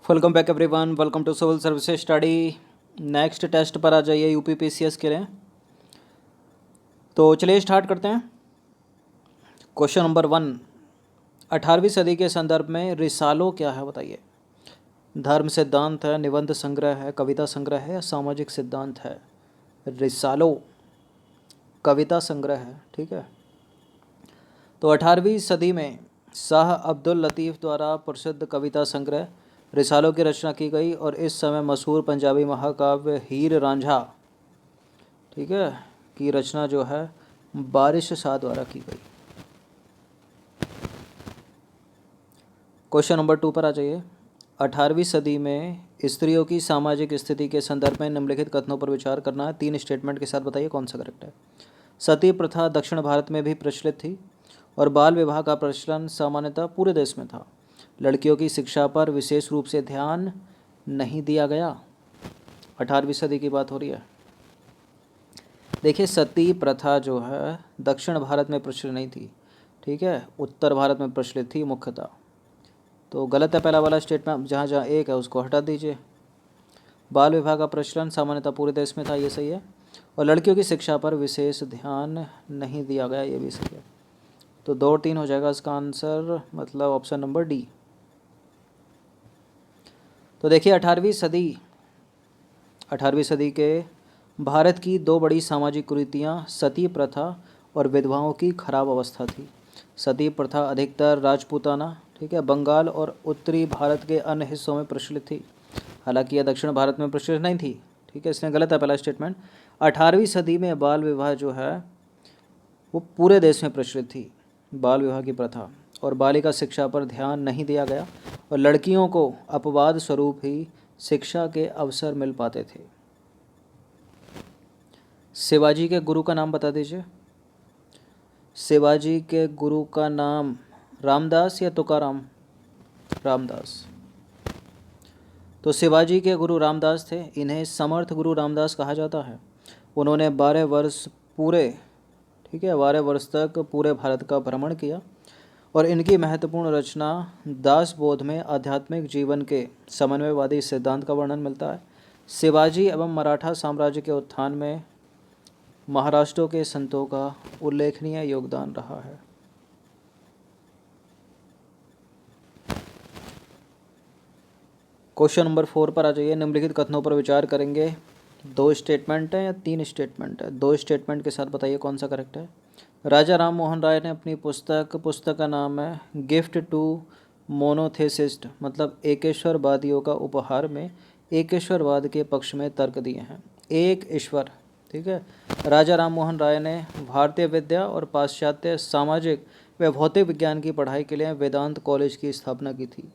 Welcome back everyone, welcome to civil services study. Next test पर आ जाइए UPPCS के लिए। तो चलिए स्टार्ट करते हैं। क्वेश्चन नंबर 1, 18वीं सदी के संदर्भ में रिसालो क्या है बताइए। धर्म सिद्धांत है, निबंध संग्रह है, कविता संग्रह है या सामाजिक सिद्धांत है। रिसालो कविता संग्रह है, ठीक है। तो 18वीं सदी में शाह अब्दुल लतीफ़ द्वारा प्रसिद्ध कविता संग्रह रिसालों की रचना की गई और इस समय मशहूर पंजाबी महाकाव्य हीर रांझा, ठीक है, की रचना जो है बारिश शाह द्वारा की गई। क्वेश्चन नंबर 2 पर आ जाइए। 18वीं सदी में स्त्रियों की सामाजिक स्थिति के संदर्भ में निम्नलिखित कथनों पर विचार करना है। 3 स्टेटमेंट के साथ बताइए कौन सा करेक्ट है। सती प्रथा दक्षिण भारत में भी प्रचलित थी और बाल विवाह का प्रचलन सामान्यतः पूरे देश में था। लड़कियों की शिक्षा पर विशेष रूप से ध्यान नहीं दिया गया। 18वीं सदी की बात हो रही है। देखिए, सती प्रथा जो है दक्षिण भारत में प्रचलित नहीं थी, ठीक है, उत्तर भारत में प्रचलित थी मुख्यतः। तो गलत है पहला वाला स्टेटमेंट, जहाँ जहाँ एक है उसको हटा दीजिए। बाल विवाह का प्रचलन सामान्यतः पूरे देश में था, ये सही है। और लड़कियों की शिक्षा पर विशेष ध्यान नहीं दिया गया, ये भी सही है। तो 2-3 हो जाएगा इसका आंसर, मतलब ऑप्शन नंबर डी। तो देखिए 18वीं सदी के भारत की 2 बड़ी सामाजिक कुरीतियाँ सती प्रथा और विधवाओं की खराब अवस्था थी। सती प्रथा अधिकतर राजपूताना, ठीक है, बंगाल और उत्तरी भारत के अन्य हिस्सों में प्रचलित थी, हालांकि यह दक्षिण भारत में प्रचलित नहीं थी, ठीक है, इसलिए गलत है पहला स्टेटमेंट। 18वीं सदी में बाल विवाह जो है वो पूरे देश में प्रचलित थी, बाल विवाह की प्रथा, और बालिका शिक्षा पर ध्यान नहीं दिया गया और लड़कियों को अपवाद स्वरूप ही शिक्षा के अवसर मिल पाते थे। शिवाजी के गुरु का नाम बता दीजिए। शिवाजी के गुरु का नाम रामदास या तुकाराम? रामदास। तो शिवाजी के गुरु रामदास थे। इन्हें समर्थ गुरु रामदास कहा जाता है। उन्होंने 12 वर्ष पूरे, ठीक है, 12 वर्ष तक पूरे भारत का भ्रमण किया और इनकी महत्वपूर्ण रचना दास बोध में आध्यात्मिक जीवन के समन्वयवादी सिद्धांत का वर्णन मिलता है। शिवाजी एवं मराठा साम्राज्य के उत्थान में महाराष्ट्र के संतों का उल्लेखनीय योगदान रहा है। क्वेश्चन नंबर 4 पर आ जाइए। निम्नलिखित कथनों पर विचार करेंगे। 2 स्टेटमेंट है या 3 स्टेटमेंट है? 2 स्टेटमेंट के साथ बताइए कौन सा करेक्ट है। राजा राम मोहन राय ने अपनी पुस्तक का नाम है गिफ्ट टू मोनोथेसिस्ट, मतलब एकेश्वरवादियों का उपहार, में एकेश्वरवाद के पक्ष में तर्क दिए हैं। एक ईश्वर, ठीक है। राजा राम मोहन राय ने भारतीय विद्या और पाश्चात्य सामाजिक व भौतिक विज्ञान की पढ़ाई के लिए वेदांत कॉलेज की स्थापना की थी।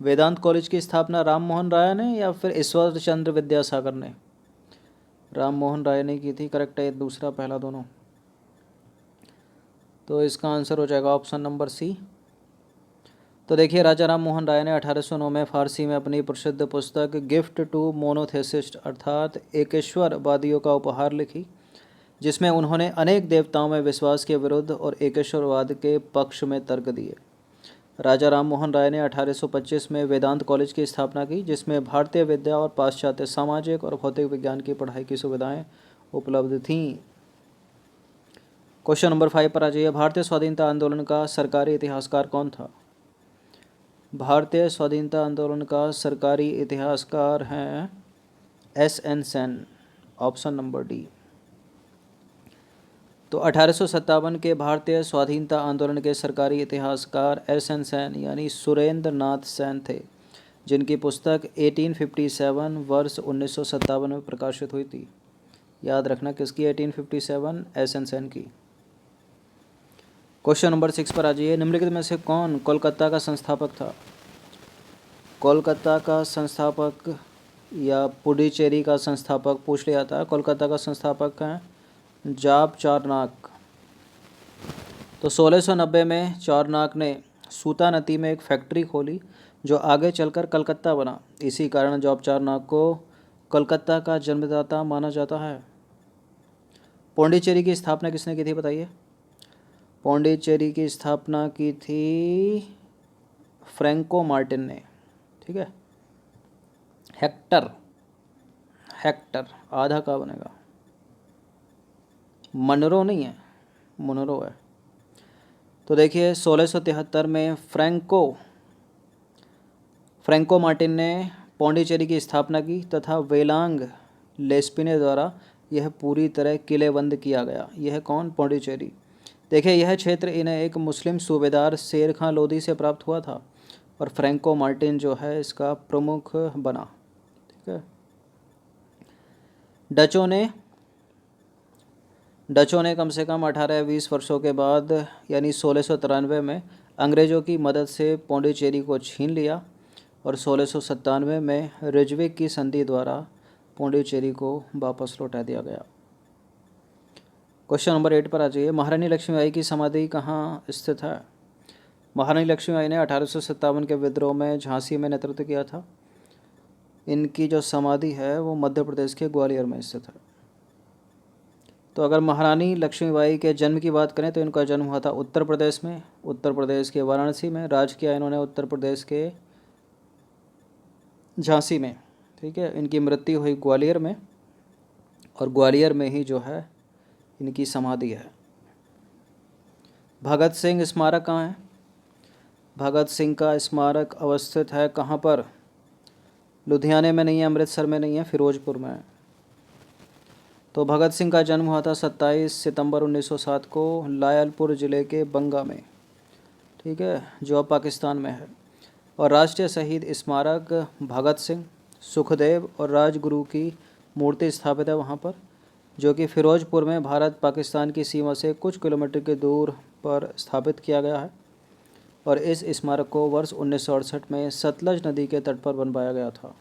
वेदांत कॉलेज की स्थापना राम मोहन राय ने या फिर ईश्वर चंद्र विद्यासागर ने? राम मोहन राय ने की थी, करेक्ट है दूसरा पहला दोनों। तो इसका आंसर हो जाएगा ऑप्शन नंबर सी। तो देखिए, राजा राम मोहन राय ने 1809 में फारसी में अपनी प्रसिद्ध पुस्तक गिफ्ट टू मोनोथेसिस्ट अर्थात एकेश्वरवादियों का उपहार लिखी, जिसमें उन्होंने अनेक देवताओं में विश्वास के विरुद्ध और एकेश्वरवाद के पक्ष में तर्क दिए। राजा राम मोहन राय ने 1825 में वेदांत कॉलेज की स्थापना की, जिसमें भारतीय विद्या और पाश्चात्य सामाजिक और भौतिक विज्ञान की पढ़ाई की सुविधाएं उपलब्ध थीं। क्वेश्चन नंबर 5 पर आ जाइए। भारतीय स्वाधीनता आंदोलन का सरकारी इतिहासकार कौन था? भारतीय स्वाधीनता आंदोलन का सरकारी इतिहासकार हैं S.N. Sen, option number D. तो 1857 के भारतीय स्वाधीनता आंदोलन के सरकारी इतिहासकार S.N. सेन यानी सुरेंद्र नाथ सेन थे, जिनकी पुस्तक 1857 वर्ष 1957 में प्रकाशित हुई थी। याद रखना किसकी? 1857 S.N. सेन की। क्वेश्चन नंबर 6 पर आ जाइए। निम्नलिखित में से कौन कोलकाता का संस्थापक था? कोलकाता का संस्थापक या पुडुचेरी का संस्थापक पूछ लिया था। कोलकाता का संस्थापक हैं जाप चारनाक। तो 1690 में चारनाक ने सूता नदी में एक फैक्ट्री खोली जो आगे चलकर कलकत्ता बना। इसी कारण जॉब चारनाक को कलकत्ता का जन्मदाता माना जाता है। पौंडीचेरी की स्थापना किसने की थी बताइए? पौंडीचेरी की स्थापना की थी फ्रैंको मार्टिन ने, ठीक है। हेक्टर, हेक्टर आधा का बनेगा, मनरो नहीं है, मुनरो है। तो देखिए 1673 में फ्रैंको मार्टिन ने पौंडीचेरी की स्थापना की तथा वेलांग लेस्पिने द्वारा यह पूरी तरह किलेबंद किया गया। यह कौन? पौंडीचेरी। देखिए यह क्षेत्र इन्हें एक मुस्लिम सूबेदार शेर खां लोदी से प्राप्त हुआ था और फ्रैंको मार्टिन जो है इसका प्रमुख बना। ठीक है। डचों ने कम से कम 18 या 20 वर्षों के बाद यानी 1693 में अंग्रेज़ों की मदद से पौंडीचेरी को छीन लिया और 1697 में रिजविक की संधि द्वारा पौंडीचेरी को वापस लौटा दिया गया। क्वेश्चन नंबर 8 पर आ जाइए। महारानी लक्ष्मीबाई की समाधि कहाँ स्थित है? महारानी लक्ष्मीबाई ने 1857 के विद्रोह में झांसी में नेतृत्व किया था। इनकी जो समाधि है वो मध्य प्रदेश के ग्वालियर में स्थित है। तो अगर महारानी लक्ष्मीबाई के जन्म की बात करें तो इनका जन्म हुआ था उत्तर प्रदेश में, उत्तर प्रदेश के वाराणसी में। राज किया इन्होंने उत्तर प्रदेश के झांसी में। ठीक है। इनकी मृत्यु हुई ग्वालियर में और ग्वालियर में ही जो है इनकी समाधि है। भगत सिंह स्मारक कहाँ है? भगत सिंह का स्मारक अवस्थित है कहाँ पर? लुधियाने में नहीं है, अमृतसर में नहीं है, फिरोजपुर में है। तो भगत सिंह का जन्म हुआ था 27 सितंबर 1907 को लायलपुर ज़िले के बंगा में। ठीक है, जो अब पाकिस्तान में है। और राष्ट्रीय शहीद स्मारक भगत सिंह, सुखदेव और राजगुरु की मूर्ति स्थापित है वहाँ पर, जो कि फिरोजपुर में भारत पाकिस्तान की सीमा से कुछ किलोमीटर के दूर पर स्थापित किया गया है। और इस स्मारक को वर्ष 1968 में सतलज नदी के तट पर बनवाया गया था।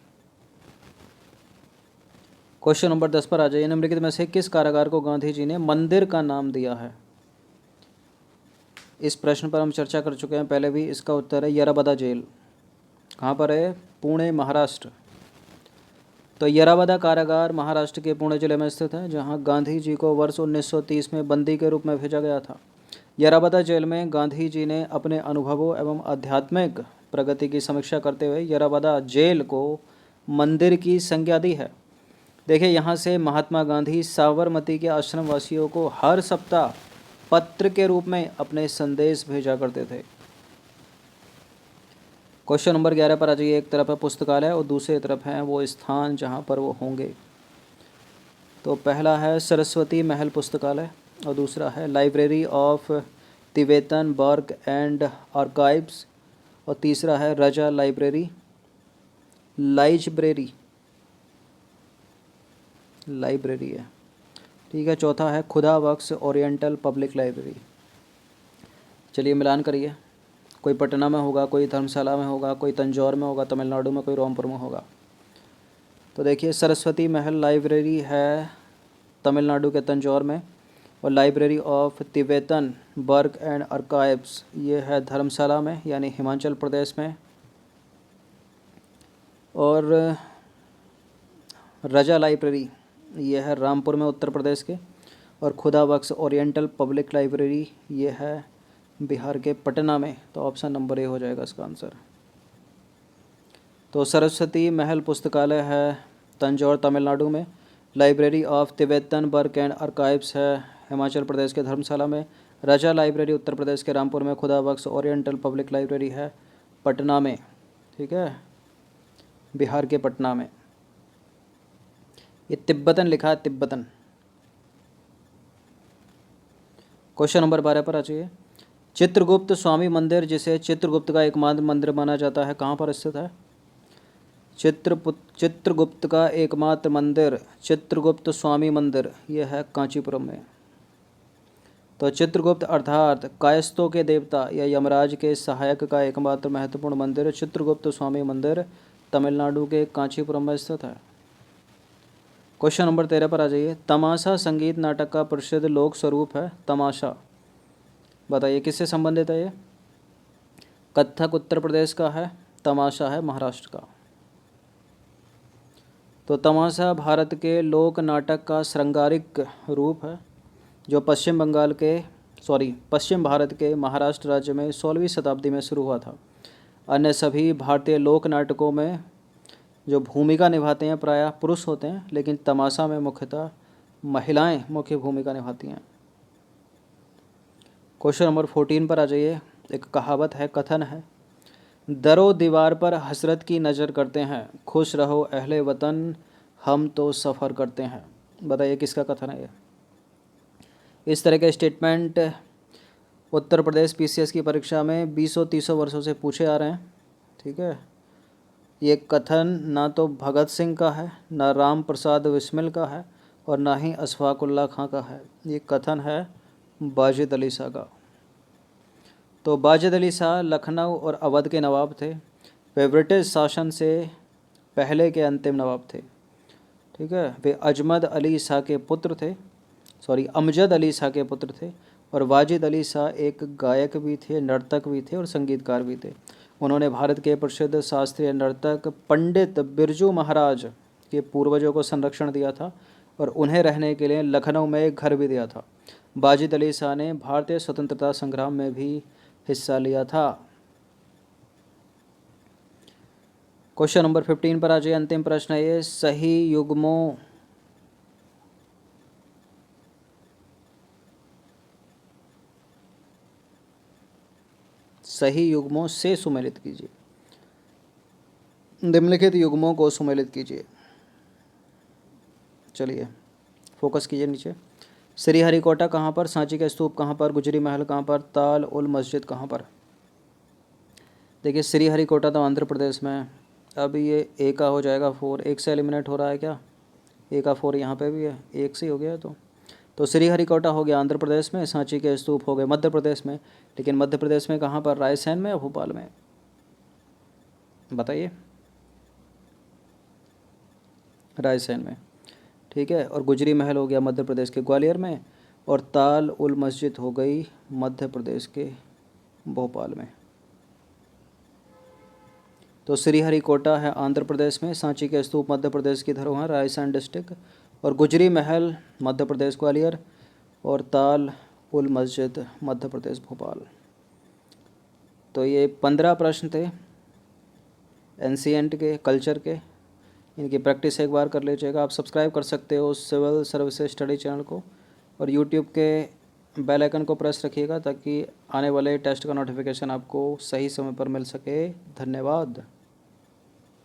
क्वेश्चन नंबर 10 पर आ जाइए। निम्नलिखित में से किस कारागार को गांधी जी ने मंदिर का नाम दिया है? इस प्रश्न पर हम चर्चा कर चुके हैं पहले भी। इसका उत्तर है यराबदा जेल। कहाँ पर है? पुणे, महाराष्ट्र। तो यराबदा कारागार महाराष्ट्र के पुणे जिले में स्थित है, जहाँ गांधी जी को वर्ष 1930 में बंदी के रूप में भेजा गया था। यराबदा जेल में गांधी जी ने अपने अनुभवों एवं आध्यात्मिक प्रगति की समीक्षा करते हुए यराबदा जेल को मंदिर की संज्ञा दी है। देखिए यहाँ से महात्मा गांधी साबरमती के आश्रम वासियों को हर सप्ताह पत्र के रूप में अपने संदेश भेजा करते थे। क्वेश्चन नंबर 11 पर आ जाइए। एक तरफ है पुस्तकालय और दूसरी तरफ है वो स्थान जहाँ पर वो होंगे। तो पहला है सरस्वती महल पुस्तकालय और दूसरा है library of Tibetan work and archives और तीसरा है रजा लाइब्रेरी है। ठीक है। चौथा है खुदा बख्श ओरिएंटल पब्लिक लाइब्रेरी। चलिए मिलान करिए। कोई पटना में होगा, कोई धर्मशाला में होगा, कोई तंजौर में होगा तमिलनाडु में, कोई रामपुर में होगा। तो देखिए सरस्वती महल लाइब्रेरी है तमिलनाडु के तंजौर में और library of Tibetan work and archives ये है धर्मशाला में यानी हिमाचल प्रदेश में। और रजा लाइब्रेरी ये है रामपुर में उत्तर प्रदेश के। और खुदा बख्श ओरिएंटल पब्लिक लाइब्रेरी ये है बिहार के पटना में। तो ऑप्शन नंबर ए हो जाएगा इसका आंसर। तो सरस्वती महल पुस्तकालय है तंजौर तमिलनाडु में, library of Tibetan work and archives है हिमाचल प्रदेश के धर्मशाला में, रजा लाइब्रेरी उत्तर प्रदेश के रामपुर में, खुदा बख्श ओरिएंटल पब्लिक लाइब्रेरी है पटना में। ठीक है, बिहार के पटना में। ये तिब्बतन लिखा है, तिब्बतन। क्वेश्चन नंबर 12 पर आ जाइए। चित्रगुप्त स्वामी मंदिर, जिसे चित्रगुप्त का एकमात्र मंदिर माना जाता है, कहाँ पर स्थित है? चित्रगुप्त का एकमात्र मंदिर चित्रगुप्त स्वामी मंदिर यह है कांचीपुरम में। तो चित्रगुप्त अर्थात कायस्थों के देवता या यमराज के सहायक का एकमात्र महत्वपूर्ण मंदिर चित्रगुप्त स्वामी मंदिर तमिलनाडु के कांचीपुरम में स्थित है। क्वेश्चन नंबर 13 पर आ जाइए। तमाशा संगीत नाटक का प्रसिद्ध लोक स्वरूप है तमाशा। बताइए किससे संबंधित है ये? कथक उत्तर प्रदेश का है, तमाशा है महाराष्ट्र का। तो तमाशा भारत के लोक नाटक का श्रृंगारिक रूप है जो पश्चिम भारत के महाराष्ट्र राज्य में 16वीं शताब्दी में शुरू हुआ था। अन्य सभी भारतीय लोक नाटकों में जो भूमिका निभाते हैं प्रायः पुरुष होते हैं, लेकिन तमाशा में मुख्यतः महिलाएं मुख्य भूमिका निभाती हैं। क्वेश्चन नंबर 14 पर आ जाइए। एक कहावत है, कथन है, दरो दीवार पर हसरत की नज़र करते हैं, खुश रहो अहले वतन हम तो सफ़र करते हैं। बताइए किसका कथन है ये। इस तरह के स्टेटमेंट उत्तर प्रदेश पीसीएस की परीक्षा में 20-30 वर्षों से पूछे आ रहे हैं। ठीक है, ये कथन ना तो भगत सिंह का है, ना राम प्रसाद बिस्मिल का है, और ना ही अशफाकुल्ला खां का है। ये कथन है वाजिद अली शाह का। तो वाजिद अली शाह लखनऊ और अवध के नवाब थे। वे ब्रिटिश शासन से पहले के अंतिम नवाब थे। ठीक है, वे अजमद अली शाह के पुत्र थे, अमजद अली शाह के पुत्र थे। और वाजिद अली शाह एक गायक भी थे, नर्तक भी थे और संगीतकार भी थे। उन्होंने भारत के प्रसिद्ध शास्त्रीय नर्तक पंडित बिरजू महाराज के पूर्वजों को संरक्षण दिया था और उन्हें रहने के लिए लखनऊ में एक घर भी दिया था। वाजिद अली शाह ने भारतीय स्वतंत्रता संग्राम में भी हिस्सा लिया था। क्वेश्चन नंबर 15 पर आ जाइए। अंतिम प्रश्न है ये, सही युग्मों से सुमेलित कीजिए। निम्नलिखित युग्मों को सुमेलित कीजिए। चलिए फोकस कीजिए नीचे। श्रीहरिकोटा कहाँ पर, सांची का स्तूप कहाँ पर, गुजरी महल कहाँ पर, ताल उल मस्जिद कहाँ पर। देखिए श्रीहरिकोटा तो आंध्र प्रदेश में है। अब ये ए का हो जाएगा 4, एक से एलिमिनेट हो रहा है क्या, ए का 4 यहाँ पे भी है, एक से ही हो गया तो श्रीहरिकोटा हो गया आंध्र प्रदेश में, सांची के स्तूप हो गए मध्य प्रदेश में। लेकिन मध्य प्रदेश में कहाँ पर, रायसेन में या भोपाल में, बताइए। रायसेन में। ठीक है, और गुजरी महल हो गया मध्य प्रदेश के ग्वालियर में, और ताल उल मस्जिद हो गई मध्य प्रदेश के भोपाल में। तो श्रीहरिकोटा है आंध्र प्रदेश में, सांची के स्तूप मध्य प्रदेश की धरोहर रायसेन डिस्ट्रिक्ट, और गुजरी महल मध्य प्रदेश ग्वालियर, और ताल उल मस्जिद मध्य प्रदेश भोपाल। तो ये 15 प्रश्न थे एंशिएंट के, कल्चर के। इनकी प्रैक्टिस एक बार कर लीजिएगा। आप सब्सक्राइब कर सकते हो सिविल सर्विसेज स्टडी चैनल को, और यूट्यूब के बेल आइकन को प्रेस रखिएगा ताकि आने वाले टेस्ट का नोटिफिकेशन आपको सही समय पर मिल सके। धन्यवाद।